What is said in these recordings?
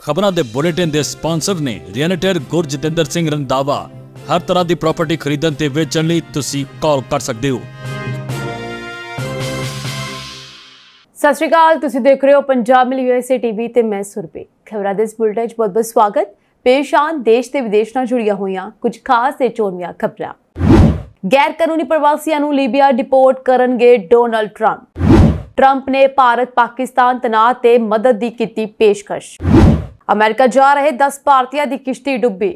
खबरों के बुलेटिन के स्पॉन्सर ने रियल्टर गुरजतिंदर सिंह रंधावा। हर तरह की प्रॉपर्टी खरीदण ते वेचण लई तुसीं कॉल कर सकते हो। सत श्री अकाल, तुसीं देख रहे हो पंजाब मिल यूएसए टीवी ते मैं सुरभि। खबरां दे इस बुलेटिन च बहुत-बहुत स्वागत। पेश आन देश ते विदेश नाल जुड़ियां होईयां कुछ खास ते चोणवीआं खबरां। गैर कानूनी प्रवासियां नूं लीबिया डिपोर्ट करनगे डोनाल्ड ट्रंप ने भारत पाकिस्तान तनाव ते मदद दी कीती पेशकश। अमेरिका जा रहे 10 भारतीयां दी किश्ती डुब्बी।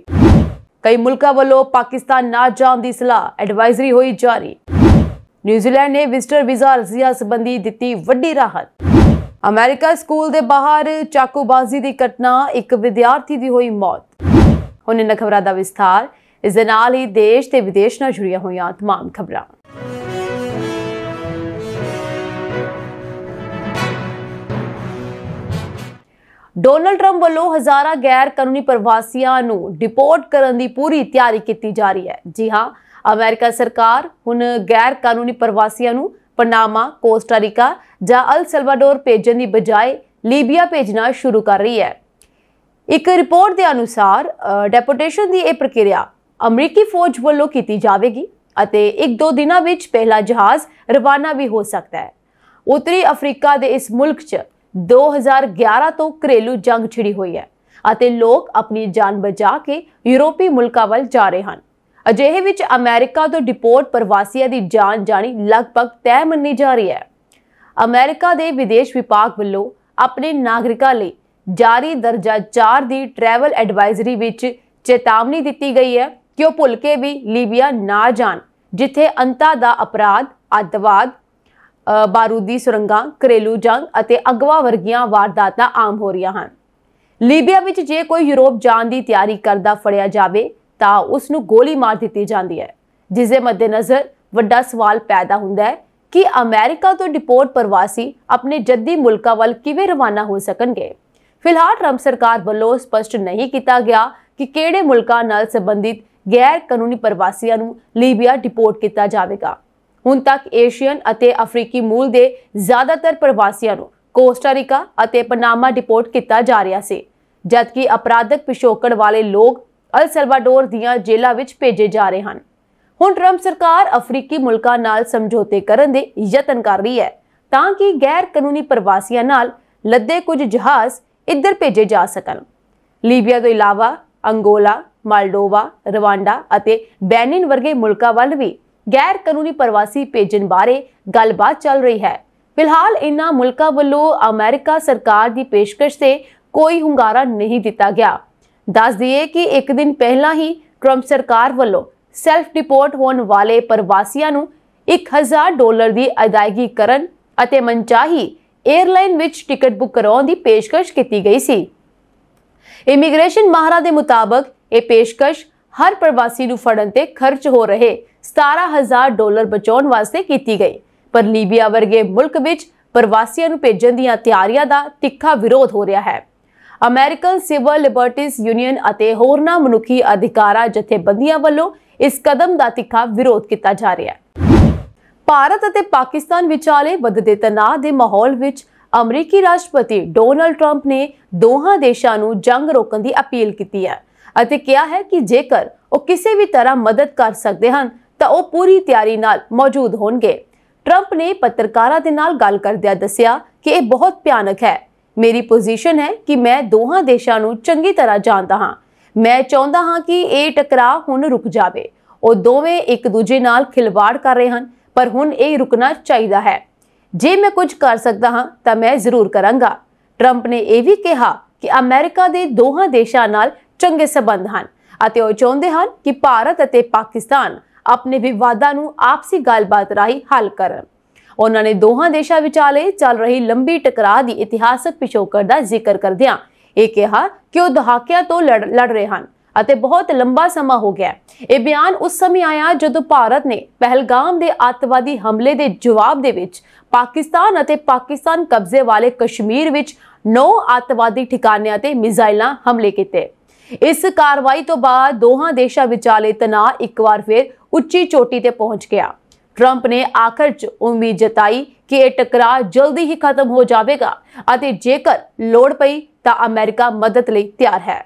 कई मुल्कां वल्लों पाकिस्तान ना जाण दी सलाह, एडवाइजरी होई जारी। न्यूजीलैंड ने विजिटर वीजा अर्जियां संबंधी दित्ती वड्डी राहत। अमेरिका स्कूल दे बाहर चाकूबाजी दी घटना, एक विद्यार्थी दी होई मौत। हुण इन्हां खबरां दा विस्तार। इस दे नाल ही देश ते विदेश नाल जुड़ियां होईयां तमाम खबरां। डोनाल्ड ट्रंप वालों हजारा गैर कानूनी प्रवासियां नूं डिपोर्ट करन दी पूरी तैयारी की जा रही है। जी हाँ, अमेरिका सरकार हुण गैर कानूनी प्रवासियां नूं पनामा, कोस्टारिका जां अल सल्वाडोर भेजण दी बजाय लीबिया भेजना शुरू कर रही है। एक रिपोर्ट के अनुसार डेपोटेशन की यह प्रक्रिया अमरीकी फौज वालों की जाएगी और 1-2 दिनों में पहला जहाज रवाना भी हो सकता है। उत्तरी अफ्रीका के इस मुल्क च 2011 तो घरेलू जंग छिड़ी हुई है और लोग अपनी जान बचा के यूरोपी मुल्कां वल जा रहे हैं। अजिहे विच अमेरिका तो डिपोर्ट प्रवासियों की जान जानी लगभग तय मन्नी जा रही है। अमेरिका के विदेश विभाग वालों अपने नागरिकों लई जारी दर्जा 4 की ट्रैवल एडवाइजरी विच चेतावनी दी गई है कि वह भुल के भी लीबिया ना जान, जिथे अंतां दा अपराध, अतवाद, बारूदी सुरंगां, घरेलू जंग और अगवा वर्गियां वारदातां आम हो रही हैं। लीबिया विच जे कोई यूरोप जान की तैयारी करदा फड़िया जाए तो उसनूं गोली मार दी जाती है, जिसके मद्देनज़र वड्डा सवाल पैदा होता है कि अमेरिका तो डिपोर्ट प्रवासी अपने जद्दी मुल्कां वल किवें रवाना हो सकणगे। फिलहाल ट्रंप सरकार वालों स्पष्ट नहीं किया गया कि किहड़े मुल्कां नाल संबंधित गैर कानूनी प्रवासियों नूं लीबिया डिपोर्ट किया जाएगा। हुण तक एशियन और अफ्रीकी मूल के ज्यादातर प्रवासियों नूं कोस्टारिका और पनामा डिपोर्ट किया जा रहा है, जबकि अपराधक पिछोकड़ वाले लोग अल सल्वाडोर दीआं जेलां विच भेजे जा रहे हैं। हुण ट्रंप सरकार अफ्रीकी मुल्कां नाल समझौते करन दे यतन कर रही है ताकि गैर कानूनी प्रवासियों नाल लदे कुछ जहाज इधर भेजे जा सकन। लीबिया तो इलावा अंगोला, मालडोवा, रवांडा और बेनिन वर्गे मुल्कां वल भी गैर कानूनी प्रवासी भेजण बारे गलबात चल रही है। फिलहाल इन्हां मुल्कां वल्लों अमेरिका सरकार की पेशकश से कोई हुंगारा नहीं दिता गया। दस दिए कि एक दिन पहला ही ट्रंप सरकार वालों सैल्फ डिपोर्ट होने वाले प्रवासियों नूं $1000 की अदायगी करन अते मनचाही एयरलाइन विच टिकट बुक कराउण दी पेशकश की गई सी। इमीग्रेशन माहरां दे मुताबक ये पेशकश हर प्रवासी नूं फड़न ते खर्च हो रहे $17,000 बचाउण वास्ते की गई, पर लीबिया वर्गे मुल्क विच प्रवासियों नूं भेजण दीआं तैयारियां दा तिखा विरोध हो रहा है। अमेरिकन सिविल लिबर्टीज यूनियन और होरनां मनुखी अधिकारा जथेबंदियां वालों इस कदम का तिखा विरोध किया जा रहा है। भारत और पाकिस्तान विचाले वधदे तनाव के माहौल विच अमरीकी राष्ट्रपति डोनाल्ड ट्रंप ने दोहां देशां नूं जंग रोकण की अपील की है और कहा है कि जेकर वो किसी भी तरह मदद कर सकते हैं तो वो पूरी तैयारी नाल मौजूद होंगे। ट्रंप ने पत्रकारां दे नाल गल करदिआं दस्सिया कि यह बहुत भयानक है। मेरी पोजीशन है कि मैं दोहां देशां नूं चंगी तरह जानदा हां। मैं चाहुंदा हां कि यह टकराव हुण रुक जावे। वो दोवें एक दूजे नाल खिलवाड़ कर रहे हैं, पर हुण यह रुकना चाहिए है। जे मैं कुछ कर सकता हाँ तो मैं जरूर करांगा। ट्रंप ने यह भी कहा कि अमेरिका दे दोहां देशां नाल चंगे संबंध हैं ਅਤੇ ਉਹ ਚਾਹੁੰਦੇ ਹਨ कि भारत ਅਤੇ पाकिस्तान अपने विवादां ਨੂੰ आपसी गलबात राही हल ਕਰਨ। ਉਹਨਾਂ ने दोहां देशां विचाले चल रही लंबी टकराव की इतिहासक पिछोकड़ का जिक्र करदिआं ਇਹ कहा कि ਉਹ ਦਹਾਕਿਆਂ ਤੋਂ लड़ रहे हैं ਅਤੇ बहुत लंबा समा हो गया। ਇਹ ਬਿਆਨ उस समय आया जदों भारत ने पहलगाम के अतवादी हमले के जवाब दे विच पाकिस्तान ਅਤੇ पाकिस्तान कब्जे वाले कश्मीर विच 9 अतवादी ठिकानिਆਂ ते मिसाइलां हमले किए। इस कार्रवाई तो बाद दोहां देशां विचाले तनाव एक बार फिर उच्ची चोटी ते पहुंच गया। ट्रंप ने आखिर च उम्मीद जताई ਕਿ ਇਹ ਟਕਰਾਅ ਜਲਦੀ ਹੀ ਖਤਮ ਹੋ ਜਾਵੇਗਾ ਅਤੇ ਜੇਕਰ ਲੋੜ ਪਈ ਤਾਂ ਅਮਰੀਕਾ ਮਦਦ ਲਈ ਤਿਆਰ ਹੈ।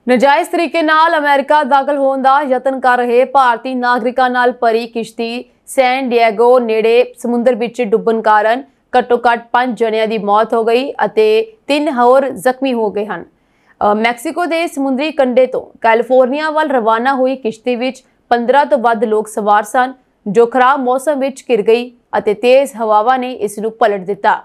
ਨਜਾਇਜ਼ ਤਰੀਕੇ ਨਾਲ ਅਮਰੀਕਾ ਦਾਖਲ ਹੋਣ ਦਾ ਯਤਨ ਕਰ ਰਹੇ ਭਾਰਤੀ ਨਾਗਰਿਕਾਂ ਨਾਲ ਭਰੀ ਕਿਸ਼ਤੀ ਸੈਨ ਡਿਏਗੋ ਨੇੜੇ ਸਮੁੰਦਰ ਵਿੱਚ ਡੁੱਬਣ ਕਾਰਨ ਘੱਟੋ-ਘੱਟ 5 ਜਣਿਆਂ ਦੀ ਮੌਤ ਹੋ ਗਈ ਅਤੇ 3 ਹੋਰ ਜ਼ਖਮੀ ਹੋ ਗਏ ਹਨ। ਮੈਕਸੀਕੋ ਦੇ ਸਮੁੰਦਰੀ ਕੰਢੇ ਤੋਂ ਕੈਲੀਫੋਰਨੀਆ ਵੱਲ ਰਵਾਨਾ ਹੋਈ ਕਿਸ਼ਤੀ ਵਿੱਚ 15 ਤੋਂ ਵੱਧ ਲੋਕ ਸਵਾਰ ਸਨ, ਜੋ ਖਰਾਬ ਮੌਸਮ ਵਿੱਚ ਘਿਰ ਗਈ ਅਤੇ ਤੇਜ਼ ਹਵਾਵਾਂ ਨੇ ਇਸ ਨੂੰ ਪਲਟ ਦਿੱਤਾ।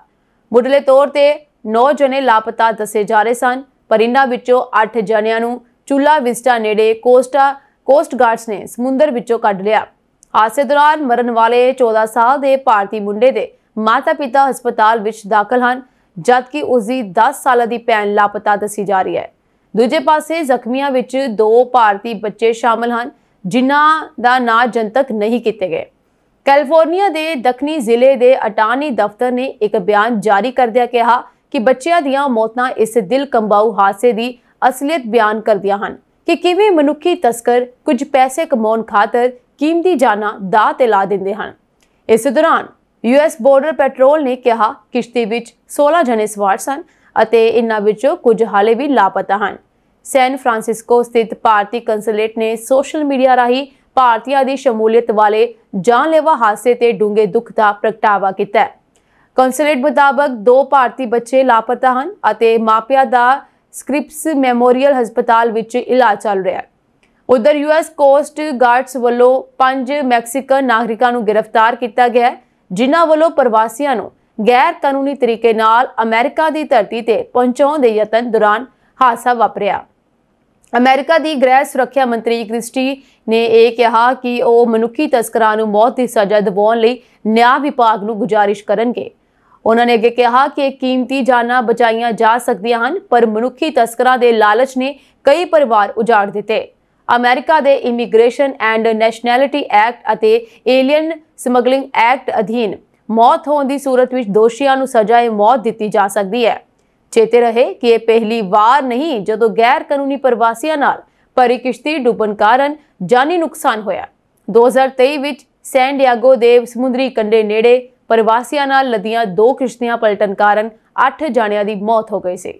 ਮੁੱਢਲੇ ਤੌਰ ਤੇ 9 ਜਣੇ ਲਾਪਤਾ ਦੱਸੇ ਜਾ ਰਹੇ ਸਨ, ਪਰ ਇਨ੍ਹਾਂ ਵਿੱਚੋਂ 8 ਜਣਿਆਂ ਨੂੰ ਚੁਲਾ ਵਿਸਟਾ ਨੇੜੇ ਕੋਸਟ ਗਾਰਡਸ ਨੇ ਸਮੁੰਦਰ ਵਿੱਚੋਂ ਕੱਢ ਲਿਆ। ਹਾਦਸੇ ਦੌਰਾਨ ਮਰਨ ਵਾਲੇ 14 ਸਾਲ ਦੇ ਭਾਰਤੀ ਮੁੰਡੇ ਦੇ ਮਾਤਾ-ਪਿਤਾ ਹਸਪਤਾਲ ਵਿੱਚ ਦਾਖਲ ਹਨ, ਜਦਕਿ ਉਸ ਦੀ 10 ਸਾਲਾਂ ਦੀ ਭੈਣ ਲਾਪਤਾ ਦੱਸੀ ਜਾ ਰਹੀ ਹੈ। ਦੂਜੇ ਪਾਸੇ ਜ਼ਖਮੀਆਂ ਵਿੱਚ 2 ਭਾਰਤੀ ਬੱਚੇ ਸ਼ਾਮਲ ਹਨ, ਜਿਨ੍ਹਾਂ ਦਾ ਨਾਂ ਜਨਤਕ ਨਹੀਂ ਕੀਤੇ ਗਏ। ਕੈਲੀਫੋਰਨੀਆ ਦੇ ਦੱਖਣੀ ਜ਼ਿਲ੍ਹੇ ਦੇ ਅਟਾਰਨੀ ਦਫ਼ਤਰ ਨੇ ਇੱਕ ਬਿਆਨ ਜਾਰੀ ਕਰਦਿਆਂ ਕਿਹਾ ਕਿ ਬੱਚਿਆਂ ਦੀਆਂ ਮੌਤਾਂ ਇਸ ਦਿਲ ਕੰਬਾਊ ਹਾਦਸੇ ਦੀ ਅਸਲੀਅਤ ਬਿਆਨ ਕਰਦੀਆਂ ਹਨ ਕਿ ਕਿਵੇਂ ਮਨੁੱਖੀ ਤਸਕਰ ਕੁਝ ਪੈਸੇ ਕਮਾਉਣ ਖਾਤਰ ਕੀਮਤੀ ਜਾਨਾਂ ਦਾਅ ਤੇ ਲਾ ਦਿੰਦੇ ਹਨ। ਇਸ ਦੌਰਾਨ US ਬਾਰਡਰ ਪੈਟਰੋਲ ਨੇ ਕਿਹਾ ਕਿਸ਼ਤੀ ਵਿੱਚ 16 ਜਣੇ ਸਵਾਰ ਸਨ ਅਤੇ ਇਨ੍ਹਾਂ ਵਿੱਚੋਂ ਕੁਝ ਹਾਲੇ ਵੀ ਲਾਪਤਾ ਹਨ। ਸੈਨ ਫਰਾਂਸਿਸਕੋ ਸਥਿਤ ਭਾਰਤੀ ਕੰਸੂਲੇਟ ਨੇ ਸੋਸ਼ਲ ਮੀਡੀਆ ਰਾਹੀਂ ਭਾਰਤੀਆਂ ਦੀ ਸ਼ਮੂਲੀਅਤ ਵਾਲੇ ਜਾਨਲੇਵਾ ਹਾਦਸੇ ਤੇ ਡੂੰਘੇ ਦੁੱਖ ਦਾ ਪ੍ਰਗਟਾਵਾ ਕੀਤਾ। ਕੰਸੂਲੇਟ ਮੁਤਾਬਕ 2 ਭਾਰਤੀ ਬੱਚੇ ਲਾਪਤਾ ਹਨ ਅਤੇ ਮਾਪਿਆਂ ਦਾ ਸਕ੍ਰਿਪਸ ਮੈਮੋਰੀਅਲ ਹਸਪਤਾਲ ਵਿੱਚ ਇਲਾਜ ਚੱਲ ਰਿਹਾ ਹੈ। ਉਧਰ US ਕੋਸਟ ਗਾਰਡਸ ਵੱਲੋਂ 5 ਮੈਕਸੀਕਨ ਨਾਗਰਿਕਾਂ ਨੂੰ ਗ੍ਰਿਫਤਾਰ ਕੀਤਾ ਗਿਆ ਹੈ, ਜਿਨ੍ਹਾਂ ਵੱਲੋਂ ਪ੍ਰਵਾਸੀਆਂ ਨੂੰ ਗੈਰ ਕਾਨੂੰਨੀ ਤਰੀਕੇ ਨਾਲ ਅਮਰੀਕਾ ਦੀ ਧਰਤੀ ਤੇ ਪਹੁੰਚਾਉਣ ਦੇ ਯਤਨ ਦੌਰਾਨ ਹਾਦਸਾ ਵਾਪਰਿਆ। ਅਮਰੀਕਾ ਦੀ ਗ੍ਰਹਿ ਸੁਰੱਖਿਆ ਮੰਤਰੀ ਕ੍ਰਿਸਟੀ ਨੇ ਇਹ ਕਿਹਾ ਕਿ ਉਹ ਮਨੁੱਖੀ ਤਸਕਰਾਂ ਨੂੰ ਮੌਤ ਦੀ ਸਜ਼ਾ ਦਿਵਾਉਣ ਲਈ ਨਿਆਂ ਵਿਭਾਗ ਨੂੰ ਗੁਜ਼ਾਰਿਸ਼ ਕਰਨਗੇ। ਉਹਨਾਂ ਨੇ ਅੱਗੇ ਕਿਹਾ ਕਿ ਕੀਮਤੀ ਜਾਨਾਂ ਬਚਾਈਆਂ ਜਾ ਸਕਦੀਆਂ ਹਨ, ਪਰ ਮਨੁੱਖੀ ਤਸਕਰਾਂ ਦੇ ਲਾਲਚ ਨੇ ਕਈ ਪਰਿਵਾਰ ਉਜਾੜ ਦਿੱਤੇ। ਅਮਰੀਕਾ ਦੇ ਇਮੀਗ੍ਰੇਸ਼ਨ ਐਂਡ ਨੈਸ਼ਨੈਲਿਟੀ ਐਕਟ ਅਤੇ ਏਲੀਅਨ ਸਮਗਲਿੰਗ ਐਕਟ ਅਧੀਨ ਮੌਤ ਹੋਣ ਦੀ ਸੂਰਤ ਵਿੱਚ ਦੋਸ਼ੀਆਂ ਨੂੰ ਸਜ਼ਾ-ਏ-ਮੌਤ ਦਿੱਤੀ ਜਾ ਸਕਦੀ ਹੈ। ਚੇਤੇ ਰਹੇ ਕਿ ਇਹ ਪਹਿਲੀ ਵਾਰ ਨਹੀਂ ਜਦੋਂ ਗੈਰ ਕਾਨੂੰਨੀ ਪ੍ਰਵਾਸੀਆਂ ਨਾਲ ਭਰੀ ਕਿਸ਼ਤੀ ਡੁੱਬਣ ਕਾਰਨ ਜਾਨੀ ਨੁਕਸਾਨ ਹੋਇਆ। 2023 ਵਿੱਚ ਸੈਨ ਡਿਏਗੋ ਦੇ ਸਮੁੰਦਰੀ ਕੰਢੇ ਨੇੜੇ ਪ੍ਰਵਾਸੀਆਂ ਨਾਲ ਲੱਦੀਆਂ 2 ਕਿਸ਼ਤੀਆਂ ਪਲਟਣ ਕਾਰਨ 8 ਜਣਿਆਂ ਦੀ ਮੌਤ ਹੋ ਗਈ ਸੀ।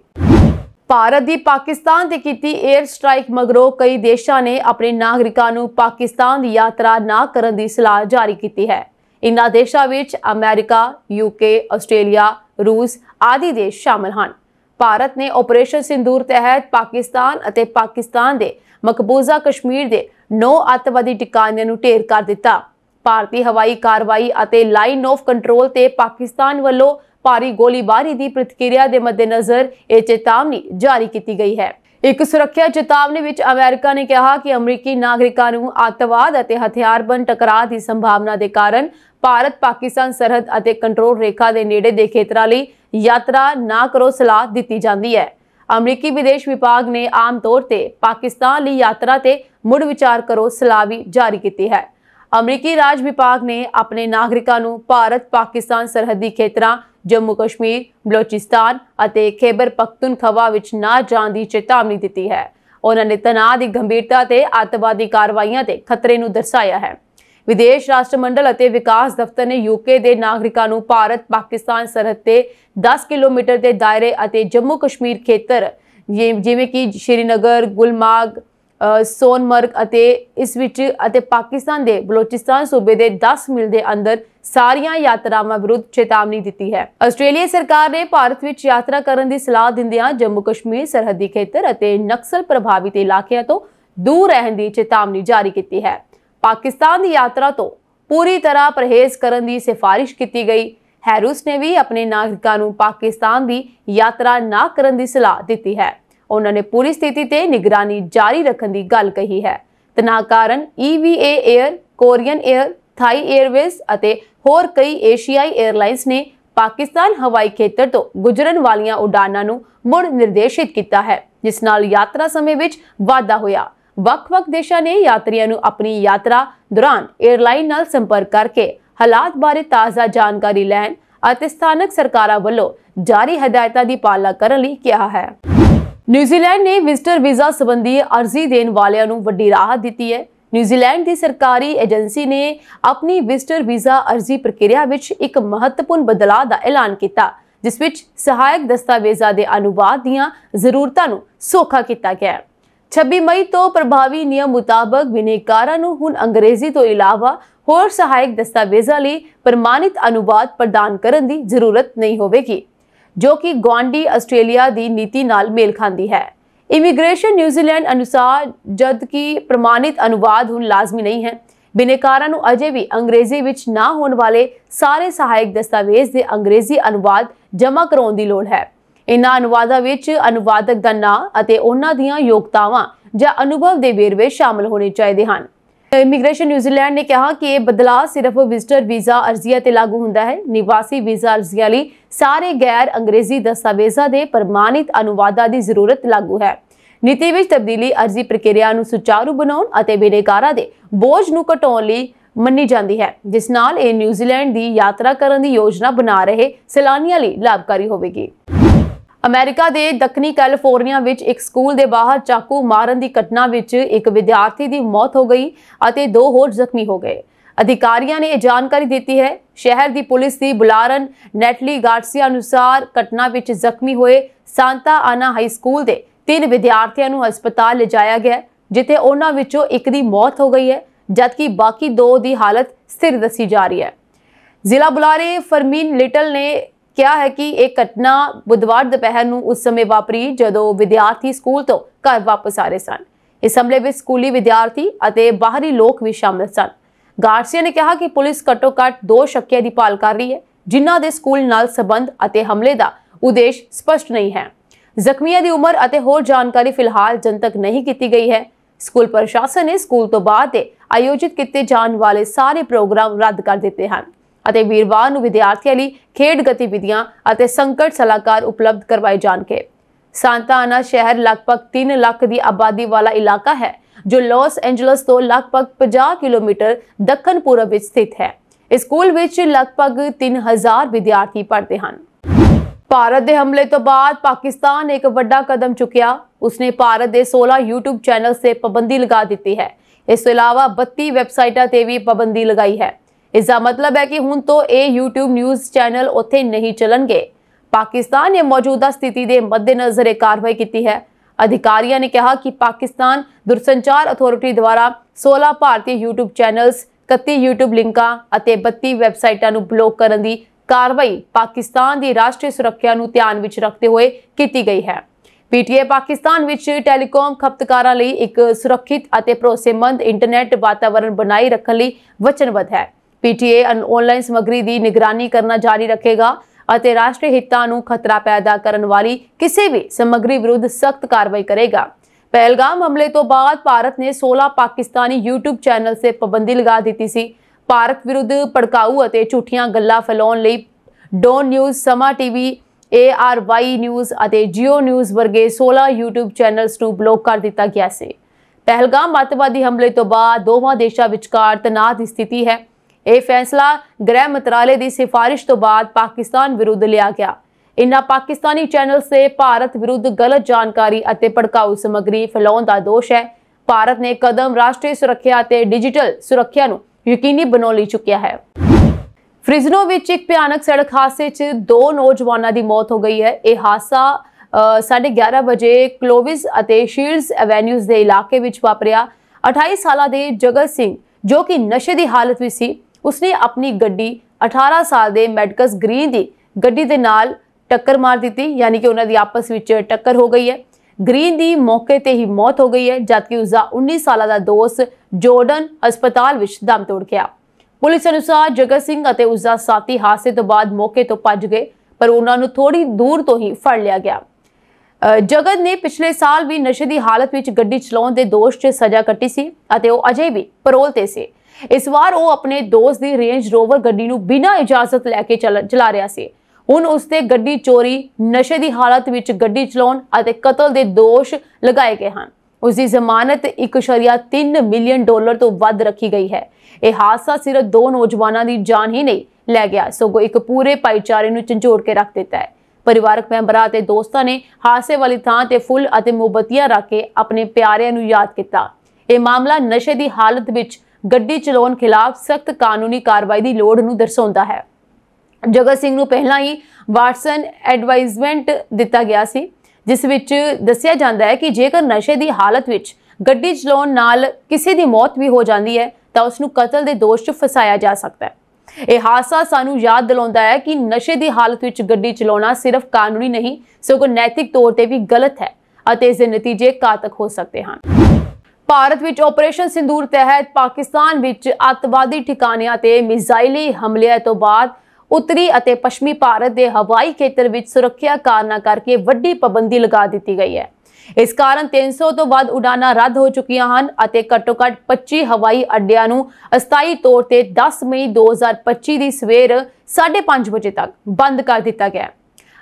ਭਾਰਤ ਦੀ ਪਾਕਿਸਤਾਨ ਤੇ ਕੀਤੀ 에ਅਰ ਸਟ੍ਰਾਈਕ ਮਗਰੋਂ ਕਈ ਦੇਸ਼ਾਂ ਨੇ ਆਪਣੇ ਨਾਗਰਿਕਾਂ ਨੂੰ ਪਾਕਿਸਤਾਨ ਦੀ ਯਾਤਰਾ ਨਾ ਕਰਨ ਦੀ ਸਲਾਹ ਜਾਰੀ ਕੀਤੀ ਹੈ। ਇਨ੍ਹਾਂ ਦੇਸ਼ਾਂ ਵਿੱਚ ਅਮਰੀਕਾ, UK, ਆਸਟ੍ਰੇਲੀਆ, ਰੂਸ ਆਦਿ ਦੇਸ਼ ਸ਼ਾਮਲ ਹਨ। ਭਾਰਤ ਨੇ ਆਪਰੇਸ਼ਨ ਸਿੰਦੂਰ ਤਹਿਤ ਪਾਕਿਸਤਾਨ ਅਤੇ ਪਾਕਿਸਤਾਨ ਦੇ ਮਕਬੂਜ਼ਾ ਕਸ਼ਮੀਰ ਦੇ 9 ਅੱਤਵਾਦੀ ਟਿਕਾਣਿਆਂ ਨੂੰ ਢੇਰ ਕਰ ਦਿੱਤਾ। ਭਾਰਤੀ ਹਵਾਈ ਕਾਰਵਾਈ ਅਤੇ ਲਾਈਨ ਆਫ ਕੰਟਰੋਲ ਤੇ ਪਾਕਿਸਤਾਨ ਵੱਲੋਂ ਭਾਰੀ ਗੋਲੀਬਾਰੀ ਦੀ ਪ੍ਰਤੀਕਿਰਿਆ ਦੇ ਮੱਦੇਨਜ਼ਰ ਇਹ ਚੇਤਾਵਨੀ ਜਾਰੀ ਕੀਤੀ ਗਈ ਹੈ। ਇੱਕ ਸੁਰੱਖਿਆ ਚੇਤਾਵਨੀ ਵਿੱਚ ਅਮਰੀਕਾ ਨੇ ਕਿਹਾ ਕਿ ਅਮਰੀਕੀ ਨਾਗਰਿਕਾਂ ਨੂੰ ਅੱਤਵਾਦ ਅਤੇ ਹਥਿਆਰਬੰਦ ਟਕਰਾਅ ਦੀ ਸੰਭਾਵਨਾ ਦੇ ਕਾਰਨ ਭਾਰਤ ਪਾਕਿਸਤਾਨ ਸਰਹੱਦ ਅਤੇ ਕੰਟਰੋਲ ਰੇਖਾ ਦੇ ਨੇੜੇ ਦੇ ਖੇਤਰਾਂ ਲਈ ਯਾਤਰਾ ਨਾ ਕਰੋ ਸਲਾਹ ਦਿੱਤੀ ਜਾਂਦੀ ਹੈ। ਅਮਰੀਕੀ ਵਿਦੇਸ਼ ਵਿਭਾਗ ਨੇ ਆਮ ਤੌਰ ਤੇ ਪਾਕਿਸਤਾਨ ਲਈ ਯਾਤਰਾ ਤੇ ਮੁੜ ਵਿਚਾਰ ਕਰੋ ਸਲਾਹ ਵੀ ਜਾਰੀ ਕੀਤੀ ਹੈ। ਅਮਰੀਕੀ ਰਾਜ ਵਿਭਾਗ ਨੇ ਆਪਣੇ ਨਾਗਰਿਕਾਂ ਨੂੰ ਭਾਰਤ ਪਾਕਿਸਤਾਨ ਸਰਹੱਦੀ ਖੇਤਰਾਂ ਜੰਮੂ ਕਸ਼ਮੀਰ, ਬਲੋਚਿਸਤਾਨ ਅਤੇ ਖੈਬਰ ਪਖਤੂਨਖਵਾ ਵਿੱਚ ਨਾ ਜਾਣ ਦੀ ਚੇਤਾਵਨੀ ਦਿੱਤੀ ਹੈ। ਉਹਨਾਂ ਨੇ ਤਣਾਅ ਦੀ ਗੰਭੀਰਤਾ ਤੇ ਅੱਤਵਾਦੀ ਕਾਰਵਾਈਆਂ ਤੇ ਖਤਰੇ ਨੂੰ ਦਰਸਾਇਆ ਹੈ। ਵਿਦੇਸ਼ ਰਾਸ਼ਟਰਮੰਡਲ ਅਤੇ ਵਿਕਾਸ ਦਫ਼ਤਰ ਨੇ UK ਦੇ ਨਾਗਰਿਕਾਂ ਨੂੰ ਭਾਰਤ ਪਾਕਿਸਤਾਨ ਸਰਹੱਦ ਤੇ 10 ਕਿਲੋਮੀਟਰ ਦੇ ਦਾਇਰੇ ਅਤੇ ਜੰਮੂ ਕਸ਼ਮੀਰ ਖੇਤਰ ਜਿਵੇਂ ਕਿ ਸ਼੍ਰੀਨਗਰ, ਗੁਲਮਾਰਗ, ਸੋਨਮਰਗ ਅਤੇ ਇਸ ਵਿੱਚ ਅਤੇ ਪਾਕਿਸਤਾਨ ਦੇ ਬਲੋਚਿਸਤਾਨ ਸੂਬੇ ਦੇ 10 ਮੀਲ ਦੇ ਅੰਦਰ ਸਾਰੀਆਂ ਯਾਤਰਾਵਾਂ ਵਿਰੁੱਧ ਚੇਤਾਵਨੀ ਦਿੱਤੀ ਹੈ। ਆਸਟ੍ਰੇਲੀਆ ਸਰਕਾਰ ਨੇ ਭਾਰਤ ਵਿੱਚ ਯਾਤਰਾ ਕਰਨ ਦੀ ਸਲਾਹ ਦਿੰਦਿਆਂ ਜੰਮੂ ਕਸ਼ਮੀਰ ਸਰਹੱਦੀ ਖੇਤਰ ਅਤੇ ਨਕਸਲ ਪ੍ਰਭਾਵਿਤ ਇਲਾਕਿਆਂ ਤੋਂ ਦੂਰ ਰਹਿਣ ਦੀ ਚੇਤਾਵਨੀ ਜਾਰੀ ਕੀਤੀ ਹੈ। ਪਾਕਿਸਤਾਨ ਦੀ ਯਾਤਰਾ ਤੋਂ ਪੂਰੀ ਤਰ੍ਹਾਂ ਪਰਹੇਜ਼ ਕਰਨ ਦੀ ਸਿਫਾਰਿਸ਼ ਕੀਤੀ ਗਈ ਹੈ। ਰੂਸ ਨੇ ਵੀ ਆਪਣੇ ਨਾਗਰਿਕਾਂ ਨੂੰ ਪਾਕਿਸਤਾਨ ਦੀ ਯਾਤਰਾ ਨਾ ਕਰਨ ਦੀ ਸਲਾਹ ਦਿੱਤੀ ਹੈ। ਉਹਨਾਂ ਨੇ ਪੂਰੀ ਸਥਿਤੀ ਤੇ ਨਿਗਰਾਨੀ ਜਾਰੀ ਰੱਖਣ ਦੀ ਗੱਲ ਕਹੀ ਹੈ। ਤਣਾਅ ਕਾਰਨ EVA 에ਅਰ, ਕੋਰੀਅਨ 에ਅਰ, ਥਾਈ 에ਅਰਵੇਜ਼ ਅਤੇ ਹੋਰ ਕਈ ਏਸ਼ੀਆਈ 에ਅਰਲਾਈਨਸ ਨੇ ਪਾਕਿਸਤਾਨ ਹਵਾਈ ਖੇਤਰ ਤੋਂ ਗੁਜ਼ਰਨ ਵਾਲੀਆਂ ਉਡਾਨਾਂ ਨੂੰ ਮੁੜ ਨਿਰਦੇਸ਼ਿਤ ਕੀਤਾ ਹੈ, ਜਿਸ ਨਾਲ ਯਾਤਰਾ ਸਮੇਂ ਵਿੱਚ ਵਾਧਾ ਹੋਇਆ। ਵੱਖ-ਵੱਖ ਦੇਸ਼ਾਂ ਨੇ ਯਾਤਰੀਆਂ ਨੂੰ ਆਪਣੀ ਯਾਤਰਾ ਦੌਰਾਨ 에ਅਰਲਾਈਨ ਨਾਲ ਸੰਪਰਕ ਕਰਕੇ ਹਾਲਾਤ ਬਾਰੇ ਤਾਜ਼ਾ ਜਾਣਕਾਰੀ ਲੈਣ ਅਤੇ ਸਥਾਨਕ ਸਰਕਾਰਾਂ ਵੱਲੋਂ ਜਾਰੀ ਹਦਾਇਤਾਂ ਦੀ ਪਾਲਣਾ ਕਰਨ ਲਈ ਕਿਹਾ ਹੈ। ਨਿਊਜ਼ੀਲੈਂਡ ਨੇ ਵਿਜ਼ਟਰ ਵੀਜ਼ਾ ਸੰਬੰਧੀ ਅਰਜ਼ੀ ਦੇਣ ਵਾਲਿਆਂ ਨੂੰ ਵੱਡੀ ਰਾਹਤ ਦਿੱਤੀ ਹੈ। न्यूजीलैंड की सरकारी एजेंसी ने अपनी विजिटर वीज़ा अर्जी प्रक्रिया विच एक महत्वपूर्ण बदलाव का ऐलान किया, जिस विच सहायक दस्तावेज़ां दे अनुवाद दीआं ज़रूरतां नूं सौखा किया गया। 26 मई तो प्रभावी नियम मुताबक बिनेकारां नूं हुण अंग्रेजी तो इलावा होर सहायक दस्तावेज़ां लई प्रमाणित अनुवाद प्रदान करन दी जरूरत नहीं होवेगी, जो कि गुआंढी आस्ट्रेलिया की नीति नाल मेल खांदी है। इमीग्रेशन न्यूजीलैंड अनुसार जद कि प्रमाणित अनुवाद हुण लाजमी नहीं है, बिनेकारां नूं अजे भी अंग्रेजी विच ना होने वाले सारे सहायक दस्तावेज दे अंग्रेजी अनुवाद जमा कराउण दी लोड़ है। इन्हां अनुवादां विच अनुवादक दा नाम अते उन्हां दीआं योग्यतावां जां अनुभव दे वेरवे शामिल होने चाहिए हैं। इमीग्रेशन न्यूजीलैंड ने कहा कि यह बदलाव सिर्फ विजिटर वीज़ा अर्जियां ते लागू होंदा है। निवासी वीज़ा अर्जियां लई सारे गैर अंग्रेजी दस्तावेज़ां दे प्रमाणित अनुवादां दी जरूरत लागू है। नीति विच तब्दीली अर्जी प्रक्रिया नूं सुचारू बनाउण अते बिनेकारां दे बोझ नूं घटाउण लई मन्नी जाती है, जिस नाल यह न्यूजीलैंड की यात्रा करने की योजना बना रहे सैलानियों लई लाभकारी होवेगी। अमेरिका के दक्षिणी कैलिफोर्निया विच एक स्कूल के बाहर चाकू मारन की घटना विच एक विद्यार्थी की मौत हो गई और 2 होर जख्मी हो गए। अधिकारियों ने यह जानकारी दी है। शहर की पुलिस की बुलारन नेटली गार्सिया अनुसार घटना विच जख्मी हुए सांता आना हाई स्कूल के 3 विद्यार्थियों को हस्पताल ले जाया गया, जिथे उन्हां विचों एक की मौत हो गई है, जबकि बाकी 2 की हालत स्थिर दसी जा रही है। जिला बुलारे फरमीन लिटल ने क्या है कि एक घटना बुधवार दोपहर नूं उस समय वापरी जदों विद्यार्थी स्कूल तो घर वापस आ रहे सन। इस हमले में स्कूली विद्यार्थी अते बाहरी लोग भी शामिल सन। गार्सिया ने कहा कि पुलिस घट्टो-घट्ट 2 शक्कियां दी भाल कर रही है, जिन्हां दे स्कूल नाल संबंध अते हमले का उद्देश्य स्पष्ट नहीं है। जख्मियों की उम्र अते होर जानकारी फिलहाल जनतक नहीं की गई है। स्कूल प्रशासन ने स्कूल तो बाद आयोजित किए जाने वाले सारे प्रोग्राम रद्द कर दिए हैं ਅਤੇ ਵੀਰਵਾਰ ਨੂੰ ਵਿਦਿਆਰਥੀਆਂ ਲਈ ਖੇਡ ਗਤੀਵਿਧੀਆਂ ਅਤੇ ਸੰਕਟ ਸਲਾਹਕਾਰ ਉਪਲਬਧ ਕਰਵਾਏ ਜਾਣਗੇ। सांता आना शहर लगभग 3 लाख की आबादी वाला इलाका है, जो लॉस एंजलस तो लगभग 50 किलोमीटर दक्षिण पूर्व में स्थित है। इस स्कूल विच लगभग 3000 विद्यार्थी पढ़ते हैं। भारत के हमले तो बाद पाकिस्तान एक बड़ा कदम चुकिया। उसने भारत के 16 यूट्यूब चैनल से पाबंदी लगा दी है। इस अलावा 32 वैबसाइटों से भी पाबंदी लगाई है। इसका मतलब है कि हुण तो ये यूट्यूब न्यूज़ चैनल उत्थे नहीं चलणगे। पाकिस्तान ने मौजूदा स्थिति के मद्देनज़र एक कार्रवाई की है। अधिकारियों ने कहा कि पाकिस्तान दूरसंचार अथॉरिटी द्वारा 16 भारतीय यूट्यूब चैनल्स, 31 यूट्यूब लिंकां अते 32 वैबसाइटां नूं ब्लॉक करने की कार्रवाई पाकिस्तान की राष्ट्रीय सुरक्षा नूं ध्यान विच रखते हुए की गई है। पीटीए पाकिस्तान विच टेलीकॉम खपतकारां लई एक सुरक्षित अते भरोसेमंद इंटरनेट वातावरण बनाई रखने लई वचनबद्ध है। पीटीए ऑनलाइन समग्री की निगरानी करना जारी रखेगा और राष्ट्रीय हितां नूं खतरा पैदा करने वाली किसी भी समग्री विरुद्ध सख्त कार्रवाई करेगा। पहलगाम हमले तो बाद भारत ने 16 पाकिस्तानी यूट्यूब चैनल से पाबंदी लगा दी सी। भारत विरुद्ध भड़काऊ और झूठियां गल्लां फैलाउण लई डॉन न्यूज़, समा टीवी, ARY न्यूज़ और जियो न्यूज़ वर्गे 16 यूट्यूब चैनल्स नूं ब्लॉक कर दिता गया है। पहलगाम अतवादी हमले तो बाद दोवां देशां विचकार तनाव की स्थिति है। यह फैसला गृह मंत्रालय की सिफारिश तो बाद पाकिस्तान विरुद्ध लिया गया। इन्हां पाकिस्तानी चैनल से भारत विरुद्ध गलत जानकारी और भड़काऊ समग्री फैलाउण का दोष है। भारत ने कदम राष्ट्रीय सुरक्षा और डिजिटल सुरक्षा नूं यकीनी बनाउण लई चुकिया है। फ्रिजनो विच एक भयानक सड़क हादसे च 2 नौजवानों की मौत हो गई है। यह हादसा 11:30 बजे क्लोविस और शील्ड्स एवेन्यूज़ के इलाके विच वापरिया। 28 साल के जगत सिंह, जो कि नशे की हालत में सी, उसने अपनी गड्डी 18 साल के मैडकस ग्रीन की गड्डी के नाल टक्कर मार दी, यानी कि उन्होंने आपस में टक्कर हो गई है। ग्रीन की मौके ते ही मौत हो गई है, जबकि उसका 19 साल का दोस्त जॉर्डन अस्पताल में दम तोड़ गया। पुलिस अनुसार जगत सिंह और उसका साथी हादसे तो बाद मौके तो भज गए, पर उन्होंने थोड़ी दूर तो ही फड़ लिया गया। जगत ने पिछले साल भी नशे की हालत में गड्डी चलाउण के दोष च सजा कट्टी सी अते वो अजे भी परोल ते सी। इस बार वो अपने दोस्त की रेंज रोवर गड्डी नूं बिना इजाजत लैके चला रहा सी। हुण उसते गड्डी चोरी, नशे की हालत में गड्डी चलाउण अते कतल के दोष लगाए गए हैं। उसकी जमानत $1.3 मिलियन तो वध रखी गई है। यह हादसा सिर्फ 2 नौजवानों की जान ही नहीं लै गया, सगों एक पूरे भाईचारे नूं झंझोड़ के रख दिता है। परिवारक मैंबरां ते दोस्तां ने हादसे वाली थां ते फुੱਲ ਅਤੇ मोमबत्तियां रख के अपने प्यारिਆਂ नूं याद किया। ਇਹ ਮਾਮਲਾ ਨਸ਼ੇ ਦੀ ਹਾਲਤ ਵਿੱਚ ਗੱਡੀ ਚਲਾਉਣ ਖਿਲਾਫ ਸਖਤ ਕਾਨੂੰਨੀ ਕਾਰਵਾਈ ਦੀ ਲੋੜ ਨੂੰ ਦਰਸਾਉਂਦਾ ਹੈ। ਜਗਤ ਸਿੰਘ ਨੂੰ ਪਹਿਲਾਂ ਹੀ ਵਾਟਸਨ ਐਡਵਾਈਜ਼ਮੈਂਟ ਦਿੱਤਾ ਗਿਆ ਸੀ, ਜਿਸ ਵਿੱਚ ਦੱਸਿਆ ਜਾਂਦਾ ਹੈ ਕਿ ਜੇਕਰ ਨਸ਼ੇ ਦੀ ਹਾਲਤ ਵਿੱਚ ਗੱਡੀ ਚਲਾਉਣ ਨਾਲ ਕਿਸੇ ਦੀ ਮੌਤ ਵੀ ਹੋ ਜਾਂਦੀ ਹੈ ਤਾਂ ਉਸ ਨੂੰ ਕਤਲ ਦੇ ਦੋਸ਼ 'ਚ ਫਸਾਇਆ ਜਾ ਸਕਦਾ ਹੈ। ਇਹ ਹਾਦਸਾ ਸਾਨੂੰ ਯਾਦ ਦਿਲਾਉਂਦਾ ਹੈ ਕਿ ਨਸ਼ੇ ਦੀ ਹਾਲਤ ਵਿੱਚ ਗੱਡੀ ਚਲਾਉਣਾ ਸਿਰਫ ਕਾਨੂੰਨੀ ਨਹੀਂ ਸਗੋਂ ਨੈਤਿਕ ਤੌਰ ਤੇ ਵੀ ਗਲਤ ਹੈ ਅਤੇ ਇਸ ਦੇ ਨਤੀਜੇ ਘਾਤਕ ਹੋ ਸਕਦੇ ਹਨ। ਭਾਰਤ ਵਿੱਚ ਆਪਰੇਸ਼ਨ ਸਿੰਦੂਰ ਤਹਿਤ ਪਾਕਿਸਤਾਨ ਵਿੱਚ ਅੱਤਵਾਦੀ ਠਿਕਾਣਿਆਂ ਤੇ ਮਿਜ਼ਾਈਲੀ ਹਮਲਿਆਂ ਤੋਂ ਬਾਅਦ ਉੱਤਰੀ ਅਤੇ ਪੱਛਮੀ ਭਾਰਤ ਦੇ ਹਵਾਈ ਖੇਤਰ ਵਿੱਚ ਸੁਰੱਖਿਆ ਕਾਰਨਾਂ ਕਰਕੇ ਵੱਡੀ ਪਾਬੰਦੀ ਲਗਾ ਦਿੱਤੀ ਗਈ ਹੈ। ਇਸ ਕਾਰਨ 300 ਤੋਂ ਵੱਧ ਉਡਾਨਾਂ ਰੱਦ ਹੋ ਚੁੱਕੀਆਂ ਹਨ ਅਤੇ ਘੱਟੋ-ਘੱਟ 25 ਹਵਾਈ ਅੱਡਿਆਂ ਨੂੰ ਅਸਥਾਈ ਤੌਰ ਤੇ 10 ਮਈ 2025 ਦੀ ਸਵੇਰ 5:30 ਵਜੇ ਤੱਕ ਬੰਦ ਕਰ ਦਿੱਤਾ ਗਿਆ।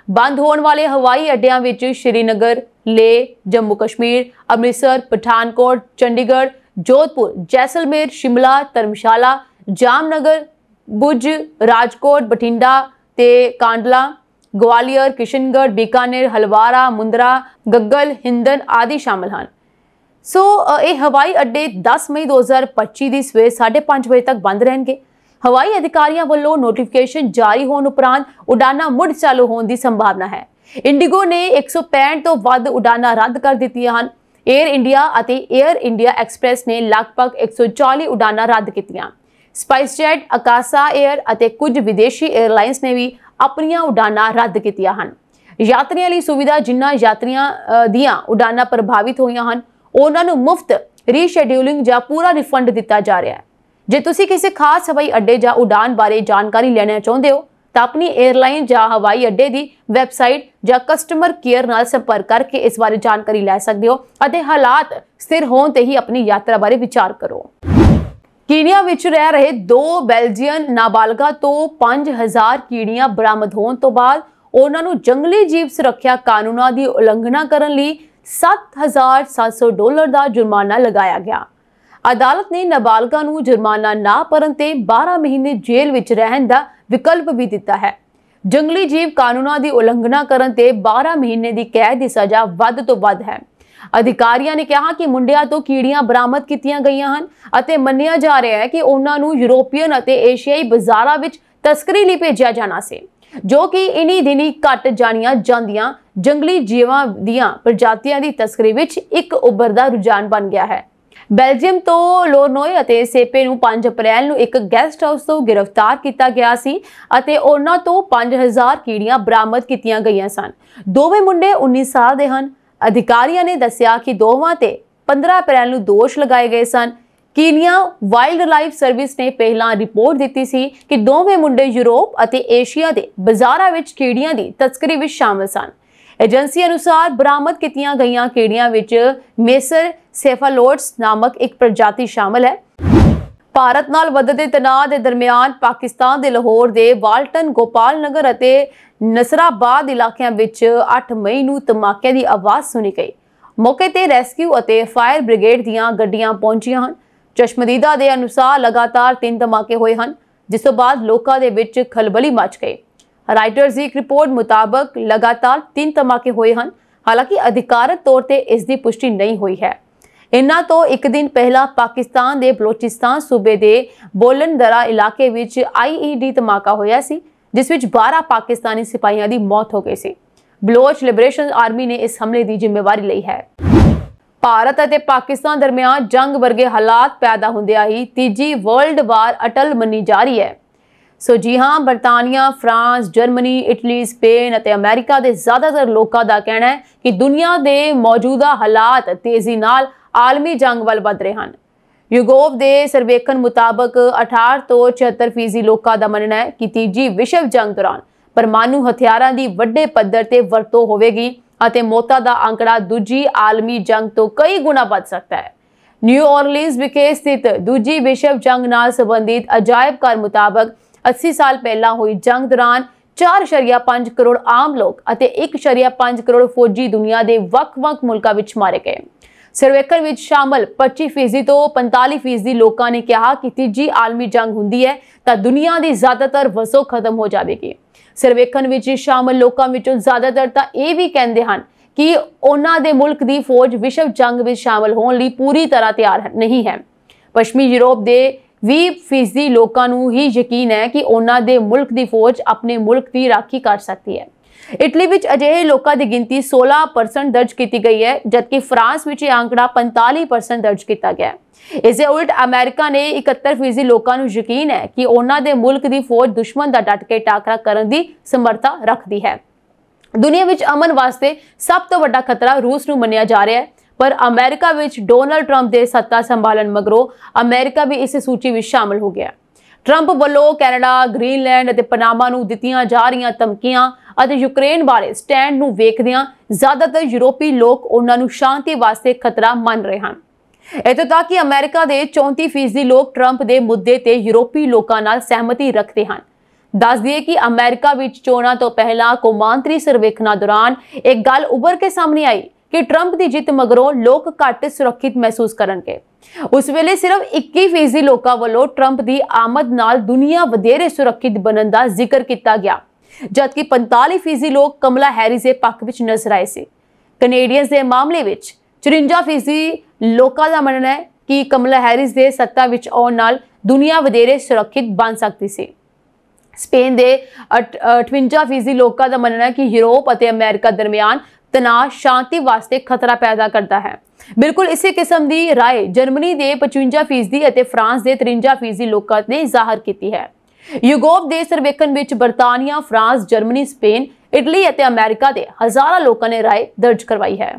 ਬੰਦ ਹੋਣ ਵਾਲੇ ਹਵਾਈ ਅੱਡਿਆਂ ਵਿੱਚ ਸ਼੍ਰੀਨਗਰ, ਲੇਹ, ਜੰਮੂ ਕਸ਼ਮੀਰ, ਅੰਮ੍ਰਿਤਸਰ, ਪਠਾਨਕੋਟ, ਚੰਡੀਗੜ੍ਹ, ਜੋਧਪੁਰ, ਜੈਸਲਮੇਰ, ਸ਼ਿਮਲਾ, ਧਰਮਸ਼ਾਲਾ, ਜਾਮਨਗਰ, भुज, राजकोट, बठिंडा ते कांडला, ग्वालियर, किशनगढ़, बीकानेर, हलवारा, मुंद्रा, गग्गल, हिंदन आदि शामिल हैं। सो ये हवाई अड्डे 10 मई 2025 की सवेर 5:30 बजे तक बंद रहेंगे। हवाई अधिकारियों वालों नोटिफिकेशन जारी होने उपरांत उड़ाना मुड़ चालू होने की संभावना है। इंडिगो ने 165 तो वध उड़ाना रद्द कर दित्तियां हैं। एयर इंडिया और एयर इंडिया एक्सप्रैस ने लगभग 140 उड़ाना रद्द कीतियां। स्पाइसजेट, अकासा एयर और कुछ विदेशी एयरलाइंस ने भी अपनियां उड़ाना रद्द कीतियां हन। यात्रियों लई सुविधा जिन्हां यात्रियों दियां उड़ाना प्रभावित होईयां हन उन्हां नूं मुफ्त रीशेड्यूलिंग जां पूरा रिफंड दिता जा रहा है। जे तुसीं किसी खास हवाई अड्डे जां उड़ान बारे जानकारी लेना चाहुंदे हो तां अपनी एयरलाइन जां हवाई अड्डे की वैबसाइट जां कस्टमर केयर नाल संपर्क करके इस बारे जानकारी लै सकदे हो अते हालात स्थिर होण ते ही अपनी यात्रा बारे विचार करो। कीनिया विच रह रहे 2 बेल्जियन नाबालगा तो 5000 कीड़ियां बरामद होने तो बाद उन्हां नूं जंगली जीव सुरक्षा कानूनां दी उलंघना करन लई $7,700 दा जुर्माना लगाया गया। अदालत ने नाबालगा नूं जुर्माना ना भरन ते 12 महीने जेल विच रहन दा विकल्प भी दिता है। जंगली जीव कानूनां दी उलंघना करन ते 12 महीने दी कैद दी सज़ा वध तो वध है। अधिकारियों ने कहा कि मुंडिया तो कीड़ियां बरामद कीतियां गईयां हन अते मन्निया जा रहा है कि उन्हां नूं यूरोपीयन अते एशियाई बाजारां विच तस्करी लई भेजिया जाना सी, जो कि इन्हीं दिनी घट जाणियां जांदियां जंगली जीवां दीयां प्रजातियां दी तस्करी विच एक उभरदा रुझान बन गया है। बेल्जियम तो लोरनोय अते सेपे नूं 5 अप्रैल नूं एक गैसट हाउस तो गिरफ्तार किया गया सी अते उन्हां तो 5000 कीड़ियां बरामद कीतियां गईयां सन। दोवें मुंडे 19 साल दे हन। अधिकारियों ने दस्सिया कि दोवां ते 15 अप्रैल नूं दोष लगाए गए सन। कीनिया वाइल्ड लाइफ सर्विस ने पहला रिपोर्ट दी सी कि दोवें मुंडे यूरोप अते एशिया दे बाजारां विच कीड़ियां दी तस्करी विच शामिल सन। एजेंसी अनुसार बरामद कीतियां गईयां कीड़ियां विच मेसर सेफालोड्स नामक एक प्रजाति शामिल है। भारत नाल वधदे तनाव के दरमियान पाकिस्तान के लाहौर के वाल्टन, गोपाल नगर अते नसराबाद इलाकों में 8 मई नूं धमाके की आवाज़ सुनी गई। मौके ते रेस्क्यू अते फायर ब्रिगेड दीयां गड्डियां पहुंचियां हन। चश्मदीदा के अनुसार लगातार 3 धमाके होए हन, जिस तो बाद लोकां दे विच खलबली मच गई। राइटर्स की एक रिपोर्ट मुताबक लगातार 3 धमाके होए हन, हालांकि अधिकारित तौर पर इसकी पुष्टि नहीं हुई है। इन्हां तो एक दिन पहला पाकिस्तान के बलोचिस्तान सूबे के बोलनदरा इलाके विच IED धमाका होया सी, जिस विच 12 पाकिस्तानी सिपाहियों की मौत हो गई सी। बलोच लिबरेशन आर्मी ने इस हमले की जिम्मेवारी ली है। भारत और पाकिस्तान दरमियान जंग वर्गे हालात पैदा होंदिया ही तीजी वर्ल्ड वार अटल मनी जा रही है। सो जी हाँ, बरतानिया, फ्रांस, जर्मनी, इटली, स्पेन और अमेरिका के ज़्यादातर लोगों का कहना है कि दुनिया के मौजूदा हालात तेजी नाल आलमी जंग वाल वध रहे हैं। यूगोव के सर्वेखण मुताबक 68 तो 76% लोगों का मनना है कि तीजी विश्व जंग दौरान परमाणु हथियारों की वड्डे पद्धर ते वरतों होवेगी अते मौतां दा आंकड़ा दूजी आलमी जंग तो कई गुना बढ़ सकता है। न्यू ऑरलीन्स विखे स्थित दूजी विश्व जंग नाल संबंधित अजायब घर मुताबक 80 साल पहला हुई जंग दौरान 4.5 करोड़ आम लोग अते 1.5 करोड़ फौजी दुनिया के वख-वख मुल्कां विच मारे गए। सर्वेखण विच शामिल 25% तो 45% लोगों ने कहा कि तीजी आलमी जंग हुंदी है तां दुनिया की ज़्यादातर वसो खत्म हो जाएगी। सर्वेखण विच शामिल लोगों विचों ज़्यादातर तां ये भी कहंदे हन ਕਿ ਉਹਨਾਂ ਦੇ ਮੁਲਕ ਦੀ ਫੌਜ ਵਿਸ਼ਵ ਜੰਗ ਵਿੱਚ ਸ਼ਾਮਲ ਹੋਣ ਲਈ ਪੂਰੀ ਤਰ੍ਹਾਂ ਤਿਆਰ ਨਹੀਂ ਹੈ। ਪੱਛਮੀ ਯੂਰਪ ਦੇ 20% ਲੋਕਾਂ ਨੂੰ ਹੀ ਯਕੀਨ ਹੈ ਕਿ ਉਹਨਾਂ ਦੇ ਮੁਲਕ ਦੀ ਫੌਜ ਆਪਣੇ ਮੁਲਕ ਦੀ ਰਾਖੀ ਕਰ ਸਕਦੀ ਹੈ। ਇਟਲੀ ਵਿੱਚ ਅਜਿਹੇ ਲੋਕਾਂ ਦੀ ਗਿਣਤੀ 16% ਦਰਜ ਕੀਤੀ ਗਈ ਹੈ, ਜਦਕਿ ਫਰਾਂਸ ਵਿੱਚ ਇਹ ਅੰਕੜਾ 45% ਦਰਜ ਕੀਤਾ ਗਿਆ ਹੈ। ਇਸ ਦੇ ਉਲਟ ਅਮਰੀਕਾ ਨੇ 71% ਲੋਕਾਂ ਨੂੰ ਯਕੀਨ ਹੈ ਕਿ ਉਹਨਾਂ ਦੇ ਮੁਲਕ ਦੀ ਫੌਜ ਦੁਸ਼ਮਣ ਦਾ ਡਟ ਕੇ ਟਾਕਰਾ ਕਰਨ ਦੀ ਸਮਰੱਥਾ ਰੱਖਦੀ ਹੈ। ਦੁਨੀਆ ਵਿੱਚ ਅਮਨ ਵਾਸਤੇ ਸਭ ਤੋਂ ਵੱਡਾ ਖਤਰਾ ਰੂਸ ਨੂੰ ਮੰਨਿਆ ਜਾ ਰਿਹਾ ਹੈ, ਪਰ ਅਮਰੀਕਾ ਵਿੱਚ ਡੋਨਾਲਡ ਟਰੰਪ ਦੇ ਸੱਤਾ ਸੰਭਾਲਣ ਮਗਰੋਂ ਅਮਰੀਕਾ ਵੀ ਇਸ ਸੂਚੀ ਵਿੱਚ ਸ਼ਾਮਲ ਹੋ ਗਿਆ। ਟਰੰਪ ਵੱਲੋਂ ਕੈਨੇਡਾ, ਗ੍ਰੀਨਲੈਂਡ ਅਤੇ ਪਨਾਮਾ ਨੂੰ ਦਿੱਤੀਆਂ ਜਾ ਰਹੀਆਂ ਧਮਕੀਆਂ ਅਤੇ ਯੂਕਰੇਨ ਬਾਰੇ ਸਟੈਂਡ ਨੂੰ ਵੇਖਦਿਆਂ ਜ਼ਿਆਦਾਤਰ ਯੂਰਪੀ ਲੋਕ ਉਹਨਾਂ ਨੂੰ ਸ਼ਾਂਤੀ ਵਾਸਤੇ ਖਤਰਾ ਮੰਨ ਰਹੇ ਹਨ। ਇੱਥੋਂ ਤੱਕ ਕਿ ਅਮਰੀਕਾ ਦੇ 34% ਲੋਕ ਟਰੰਪ ਦੇ ਮੁੱਦੇ ਤੇ ਯੂਰਪੀ ਲੋਕਾਂ ਨਾਲ ਸਹਿਮਤੀ ਰੱਖਦੇ ਹਨ। ਦੱਸ ਦਈਏ ਕਿ ਅਮਰੀਕਾ ਵਿੱਚ ਚੋਣਾਂ ਤੋਂ ਪਹਿਲਾਂ ਕੌਮਾਂਤਰੀ ਸਰਵੇਖਣਾਂ ਦੌਰਾਨ ਇੱਕ ਗੱਲ ਉੱਭਰ ਕੇ ਸਾਹਮਣੇ ਆਈ ਕਿ ਟਰੰਪ ਦੀ ਜਿੱਤ ਮਗਰੋਂ ਲੋਕ ਘੱਟ ਸੁਰੱਖਿਅਤ ਮਹਿਸੂਸ ਕਰਨਗੇ। ਉਸ ਵੇਲੇ ਸਿਰਫ 21% ਲੋਕਾਂ ਵੱਲੋਂ ਟਰੰਪ ਦੀ ਆਮਦ ਨਾਲ ਦੁਨੀਆ ਵਧੇਰੇ ਸੁਰੱਖਿਅਤ ਬਣਨ ਦਾ ਜ਼ਿਕਰ ਕੀਤਾ ਗਿਆ, ਜਦਕਿ 45% ਲੋਕ ਕਮਲਾ ਹੈਰਿਸ ਦੇ ਪੱਖ ਵਿੱਚ ਨਜ਼ਰ ਆਏ ਸੀ। ਕੈਨੇਡੀਅਨਸ ਦੇ ਮਾਮਲੇ ਵਿੱਚ 54% ਲੋਕਾਂ ਦਾ ਮੰਨਣਾ ਹੈ ਕਿ ਕਮਲਾ ਹੈਰਿਸ ਦੇ ਸੱਤਾ ਵਿੱਚ ਆਉਣ ਨਾਲ ਦੁਨੀਆ ਵਧੇਰੇ ਸੁਰੱਖਿਅਤ ਬਣ ਸਕਦੀ ਸੀ। ਸਪੇਨ ਦੇ 58% ਲੋਕਾਂ ਦਾ ਮੰਨਣਾ ਹੈ ਕਿ ਯੂਰਪ ਅਤੇ ਅਮਰੀਕਾ ਦਰਮਿਆਨ ਤਣਾਅ ਸ਼ਾਂਤੀ ਵਾਸਤੇ ਖਤਰਾ ਪੈਦਾ ਕਰਦਾ ਹੈ। ਬਿਲਕੁਲ ਇਸੇ ਕਿਸਮ ਦੀ ਰਾਏ ਜਰਮਨੀ ਦੇ 55% ਅਤੇ ਫਰਾਂਸ ਦੇ 53% ਲੋਕਾਂ ਨੇ ਜ਼ਾਹਰ ਕੀਤੀ ਹੈ। ਯੂਗੋਪ ਦੇ ਸਰਵੇਖਣ ਵਿੱਚ ਬਰਤਾਨੀਆ, ਫਰਾਂਸ, ਜਰਮਨੀ, ਸਪੇਨ, ਇਟਲੀ ਅਤੇ ਅਮਰੀਕਾ ਦੇ ਹਜ਼ਾਰਾਂ ਲੋਕਾਂ ਨੇ ਰਾਏ ਦਰਜ ਕਰਵਾਈ ਹੈ।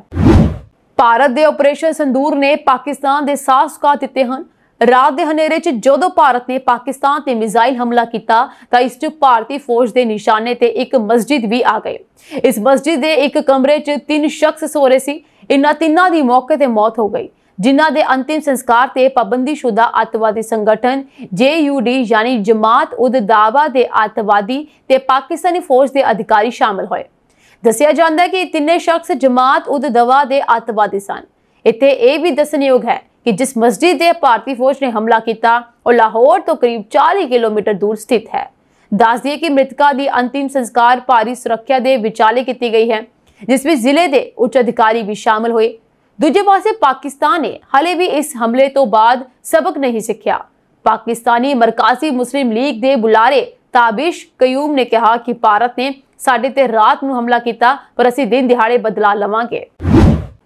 ਭਾਰਤ ਦੇ ਆਪਰੇਸ਼ਨ ਸੰਦੂਰ ਨੇ ਪਾਕਿਸਤਾਨ ਦੇ ਸਾਹ ਸੁਕਾ ਦਿੱਤੇ ਹਨ। ਰਾਤ ਦੇ ਹਨੇਰੇ 'ਚ ਜਦੋਂ ਭਾਰਤ ਨੇ ਪਾਕਿਸਤਾਨ ਤੇ ਮਿਜ਼ਾਈਲ ਹਮਲਾ ਕੀਤਾ ਤਾਂ ਇਸ 'ਚ ਭਾਰਤੀ ਫੌਜ ਦੇ ਨਿਸ਼ਾਨੇ ਤੇ ਇੱਕ ਮਸਜਿਦ ਵੀ ਆ ਗਈ। ਇਸ ਮਸਜਿਦ ਦੇ ਇੱਕ ਕਮਰੇ 'ਚ 3 ਸ਼ਖਸ ਸੋ ਰਹੇ ਸੀ। ਇਨ੍ਹਾਂ ਤਿੰਨਾਂ ਦੀ ਮੌਕੇ ਤੇ ਮੌਤ ਹੋ ਗਈ, ਜਿਨ੍ਹਾਂ ਦੇ ਅੰਤਿਮ ਸੰਸਕਾਰ ਤੇ ਪਾਬੰਦੀਸ਼ੁਦਾ ਅੱਤਵਾਦੀ ਸੰਗਠਨ JUD ਯਾਨੀ ਜਮਾਤ ਉਦ ਦਾਵਾ ਦੇ ਅੱਤਵਾਦੀ ਤੇ ਪਾਕਿਸਤਾਨੀ ਫੌਜ ਦੇ ਅਧਿਕਾਰੀ ਸ਼ਾਮਲ ਹੋਏ। ਦੱਸਿਆ ਜਾਂਦਾ ਹੈ ਕਿ ਤਿੰਨੇ ਸ਼ਖਸ ਜਮਾਤ ਉਦ ਦਵਾ ਦੇ ਅੱਤਵਾਦੀ ਸਨ। ਇੱਥੇ ਇਹ ਵੀ ਦੱਸਣਯੋਗ ਹੈ ਕਿ ਜਿਸ ਮਸਜਿਦ ਤੇ ਭਾਰਤੀ ਫੌਜ ਨੇ ਹਮਲਾ ਕੀਤਾ ਉਹ ਲਾਹੌਰ ਤੋਂ ਕਰੀਬ 40 ਕਿਲੋਮੀਟਰ ਦੂਰ ਸਥਿਤ ਹੈ। ਦੱਸ ਦਈਏ ਕਿ ਮ੍ਰਿਤਕਾਂ ਦੀ ਅੰਤਿਮ ਸੰਸਕਾਰ ਭਾਰੀ ਸੁਰੱਖਿਆ ਦੇ ਵਿਚਾਲੇ ਕੀਤੀ ਗਈ ਹੈ, ਜਿਸ ਵਿੱਚ ਜ਼ਿਲ੍ਹੇ ਦੇ ਉੱਚ ਅਧਿਕਾਰੀ ਵੀ ਸ਼ਾਮਲ ਹੋਏ। ਦੂਜੇ ਪਾਸੇ ਪਾਕਿਸਤਾਨ ਨੇ ਹਾਲੇ ਵੀ ਇਸ ਹਮਲੇ ਤੋਂ ਬਾਅਦ ਸਬਕ ਨਹੀਂ ਸਿੱਖਿਆ। ਪਾਕਿਸਤਾਨੀ ਮਰਕਾਜ਼ੀ ਮੁਸਲਿਮ ਲੀਗ ਦੇ ਬੁਲਾਰੇ ਤਾਬਿਸ਼ ਕਯੂਮ ਨੇ ਕਿਹਾ ਕਿ ਭਾਰਤ ਨੇ ਸਾਡੇ ਤੇ ਰਾਤ ਨੂੰ ਹਮਲਾ ਕੀਤਾ, ਪਰ ਅਸੀਂ ਦਿਨ ਦਿਹਾੜੇ ਬਦਲਾ ਲਵਾਂਗੇ।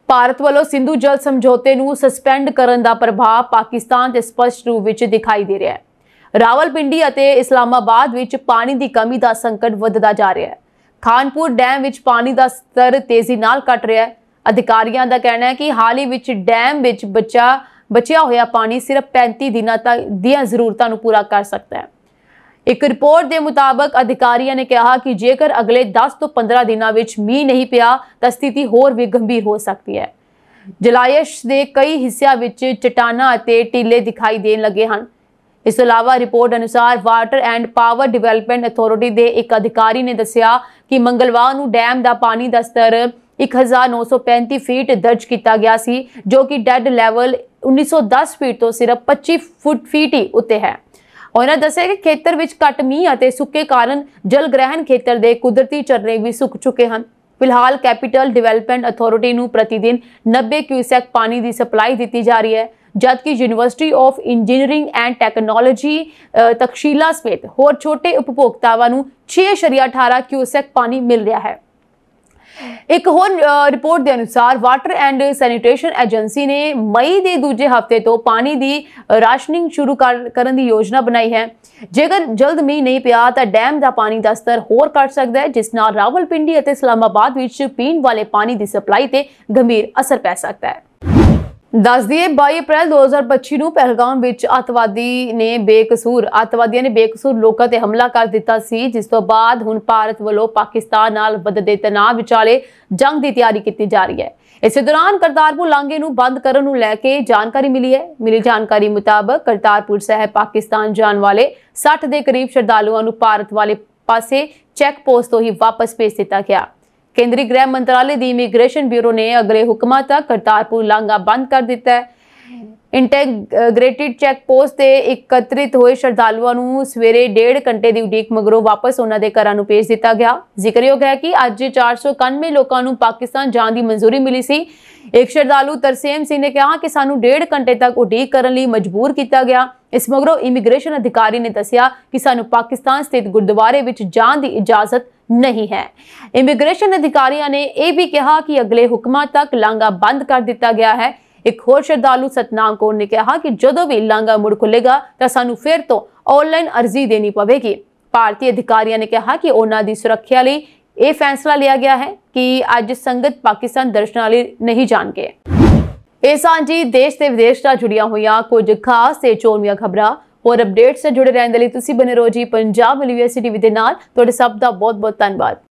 ਭਾਰਤ ਵੱਲੋਂ ਸਿੰਧੂ ਜਲ ਸਮਝੌਤੇ ਨੂੰ ਸਸਪੈਂਡ ਕਰਨ ਦਾ ਪ੍ਰਭਾਵ ਪਾਕਿਸਤਾਨ ਤੇ ਸਪਸ਼ਟ ਰੂਪ ਵਿੱਚ ਦਿਖਾਈ ਦੇ ਰਿਹਾ ਹੈ। ਰਾਵਲਪਿੰਡੀ ਅਤੇ ਇਸਲਾਮਾਬਾਦ ਵਿੱਚ ਪਾਣੀ ਦੀ ਕਮੀ ਦਾ ਸੰਕਟ ਵਧਦਾ ਜਾ ਰਿਹਾ ਹੈ। ਖਾਨਪੁਰ ਡੈਮ ਵਿੱਚ ਪਾਣੀ ਦਾ ਸਤਰ ਤੇਜ਼ੀ ਨਾਲ ਘਟ ਰਿਹਾ ਹੈ। ਅਧਿਕਾਰੀਆਂ ਦਾ ਕਹਿਣਾ ਹੈ ਕਿ ਹਾਲ ਹੀ ਵਿੱਚ ਡੈਮ ਵਿੱਚ ਬਚਿਆ ਹੋਇਆ ਪਾਣੀ ਸਿਰਫ 35 ਦਿਨਾਂ ਤੱਕ ਦੀਆਂ ਜ਼ਰੂਰਤਾਂ ਨੂੰ ਪੂਰਾ ਕਰ ਸਕਦਾ ਹੈ। ਇੱਕ ਰਿਪੋਰਟ ਦੇ ਮੁਤਾਬਕ ਅਧਿਕਾਰੀਆਂ ਨੇ ਕਿਹਾ ਕਿ ਜੇਕਰ ਅਗਲੇ 10 ਤੋਂ 15 ਦਿਨਾਂ ਵਿੱਚ ਮੀਂਹ ਨਹੀਂ ਪਿਆ ਤਾਂ ਸਥਿਤੀ ਹੋਰ ਵੀ ਗੰਭੀਰ ਹੋ ਸਕਦੀ ਹੈ। ਜਲਾਇਸ਼ ਦੇ ਕਈ ਹਿੱਸਿਆਂ ਵਿੱਚ ਚਟਾਨਾਂ ਅਤੇ ਟੀਲੇ ਦਿਖਾਈ ਦੇਣ ਲੱਗੇ ਹਨ। ਇਸ ਤੋਂ ਇਲਾਵਾ ਰਿਪੋਰਟ ਅਨੁਸਾਰ water and power development authority ਦੇ ਇੱਕ ਅਧਿਕਾਰੀ ਨੇ ਦੱਸਿਆ ਕਿ ਮੰਗਲਵਾਰ ਨੂੰ ਡੈਮ ਦਾ ਪਾਣੀ ਦਾ ਸਤਰ 1935 ਫੀਟ ਦਰਜ ਕੀਤਾ ਗਿਆ ਸੀ, ਜੋ ਕਿ ਡੈਡ ਲੈਵਲ 1910 ਫੀਟ ਤੋਂ ਸਿਰਫ 25 ਫੀਟ ਹੀ ਉੱਤੇ ਹੈ। ਉਹਨਾਂ ਦੱਸਿਆ ਕਿ ਖੇਤਰ ਵਿੱਚ ਘੱਟ ਮੀਂਹ ਅਤੇ ਸੁੱਕੇ ਕਾਰਨ ਜਲ ਗ੍ਰਹਿਣ ਖੇਤਰ ਦੇ ਕੁਦਰਤੀ ਝਰਨੇ ਵੀ ਸੁੱਕ ਚੁੱਕੇ ਹਨ। ਫਿਲਹਾਲ ਕੈਪੀਟਲ ਡਿਵੈਲਪਮੈਂਟ ਅਥਾਰਟੀ ਨੂੰ ਪ੍ਰਤੀ ਦਿਨ 90 ਕਿਊਸੈਕ ਪਾਣੀ ਦੀ ਸਪਲਾਈ ਦਿੱਤੀ ਜਾ ਰਹੀ ਹੈ, ਜਦਕਿ university of engineering and technology Taxila ਸਮੇਤ ਹੋਰ ਛੋਟੇ ਉਪਭੋਗਤਾਵਾਂ ਨੂੰ 6.18 ਕਿਊਸੈਕ ਪਾਣੀ ਮਿਲ ਰਿਹਾ ਹੈ। ਇੱਕ ਹੋਰ ਰਿਪੋਰਟ ਦੇ ਅਨੁਸਾਰ ਵਾਟਰ ਐਂਡ ਸੈਨੀਟੇਸ਼ਨ ਏਜੰਸੀ ਨੇ ਮਈ ਦੇ ਦੂਜੇ ਹਫ਼ਤੇ ਤੋਂ ਪਾਣੀ ਦੀ ਰਾਸ਼ਨਿੰਗ ਸ਼ੁਰੂ ਕਰਨ ਦੀ ਯੋਜਨਾ ਬਣਾਈ ਹੈ। ਜੇਕਰ ਜਲਦ ਮੀਂਹ ਨਹੀਂ ਪਿਆ ਤਾਂ ਡੈਮ ਦਾ ਪਾਣੀ ਦਾ ਸਤਰ ਹੋਰ ਘਟ ਸਕਦਾ ਹੈ, ਜਿਸ ਨਾਲ ਰਾਵਲਪਿੰਡੀ ਅਤੇ ਇਸਲਾਮਾਬਾਦ ਵਿੱਚ ਪੀਣ ਵਾਲੇ ਪਾਣੀ ਦੀ ਸਪਲਾਈ ਤੇ ਗੰਭੀਰ ਅਸਰ ਪੈ ਸਕਦਾ ਹੈ। ਦੱਸ ਦਈਏ 22 ਅਪ੍ਰੈਲ 2025 ਨੂੰ ਪਹਿਲਗਾਮ ਵਿੱਚ ਅੱਤਵਾਦੀਆਂ ਨੇ ਬੇਕਸੂਰ ਲੋਕਾਂ ਤੇ ਹਮਲਾ ਕਰ ਦਿੱਤਾ ਸੀ, ਜਿਸ ਤੋਂ ਬਾਅਦ ਹੁਣ ਭਾਰਤ ਵੱਲੋਂ ਪਾਕਿਸਤਾਨ ਨਾਲ ਵਧਦੇ ਤਣਾਅ ਵਿਚਾਲੇ ਜੰਗ ਦੀ ਤਿਆਰੀ ਕੀਤੀ ਜਾ ਰਹੀ ਹੈ। ਇਸੇ ਦੌਰਾਨ ਕਰਤਾਰਪੁਰ ਲਾਂਘੇ ਨੂੰ ਬੰਦ ਕਰਨ ਨੂੰ ਲੈ ਕੇ ਜਾਣਕਾਰੀ ਮਿਲੀ ਜਾਣਕਾਰੀ ਮੁਤਾਬਕ ਕਰਤਾਰਪੁਰ ਸਾਹਿਬ ਪਾਕਿਸਤਾਨ ਜਾਣ ਵਾਲੇ 60 ਦੇ ਕਰੀਬ ਸ਼ਰਧਾਲੂਆਂ ਨੂੰ ਭਾਰਤ ਵਾਲੇ ਪਾਸੇ ਚੈੱਕ ਪੋਸਟ ਤੋਂ ਹੀ ਵਾਪਸ ਭੇਜ ਦਿੱਤਾ ਗਿਆ। ਕੇਂਦਰੀ ਗ੍ਰਹਿ ਮੰਤਰਾਲੇ ਦੀ ਇਮੀਗ੍ਰੇਸ਼ਨ ਬਿਊਰੋ ਨੇ ਅਗਲੇ ਹੁਕਮਾਂ ਤੱਕ ਕਰਤਾਰਪੁਰ ਲਾਂਘਾ ਬੰਦ ਕਰ ਦਿੱਤਾ ਹੈ। इंटैग्रेटिड चैक पोस्ट ते एकत्रित हुए श्रद्धालुओं ਨੂੰ ਸਵੇਰੇ 1.5 ਘੰਟੇ ਦੀ ਉਡੀਕ ਮਗਰੋਂ ਵਾਪਸ ਉਹਨਾਂ ਦੇ ਘਰਾਂ ਨੂੰ ਭੇਜ ਦਿੱਤਾ ਗਿਆ। ਜ਼ਿਕਰਯੋਗ ਹੈ ਕਿ ਅੱਜ 491 ਲੋਕਾਂ ਨੂੰ ਪਾਕਿਸਤਾਨ ਜਾਣ ਦੀ ਮਨਜ਼ੂਰੀ ਮਿਲੀ ਸੀ। ਇੱਕ ਸ਼ਰਧਾਲੂ ਤਰਸੇਮ ਸਿੰਘ ਨੇ ਕਿਹਾ ਕਿ ਸਾਨੂੰ 1.5 ਘੰਟੇ ਤੱਕ ਉਡੀਕ ਕਰਨ ਲਈ ਮਜਬੂਰ ਕੀਤਾ ਗਿਆ। ਇਸ ਮਗਰੋਂ ਇਮੀਗ੍ਰੇਸ਼ਨ ਅਧਿਕਾਰੀ ਨੇ ਦੱਸਿਆ ਕਿ ਸਾਨੂੰ ਪਾਕਿਸਤਾਨ ਸਥਿਤ ਗੁਰਦੁਆਰੇ ਵਿੱਚ ਜਾਣ ਦੀ ਇਜਾਜ਼ਤ नहीं है। इमिग्रेशन अधिकारियों ने यह भी कहा कि अगले हुक्मां तक लांघा बंद कर दिता गया है। एक होर श्रद्धालु सतनाम कौर ने कहा कि जदों भी लांघा मुड़ खुलेगा तो सानू फिर तो ऑनलाइन अर्जी देनी पवेगी। भारतीय अधिकारियों ने कहा कि उन्हां दी सुरक्षा लई यह फैसला लिया गया है कि अज संगत पाकिस्तान दर्शनां लई नहीं जाणगे। ਇਹ ਸਾਂਝੀ ਦੇਸ਼ ਤੇ ਵਿਦੇਸ਼ ਨਾਲ ਜੁੜੀਆਂ ਹੋਈਆਂ ਕੁਝ ਖਾਸ ਤੇ ਚੋਣਵੀਆਂ ਖਬਰਾਂ और अपडेट्स से जुड़े रहने के लिए तुसी बने रहो जी पंजाब यूनिवर्सिटी टीवी दे नाल। तुहाडे सब दा बहुत बहुत धन्यवाद।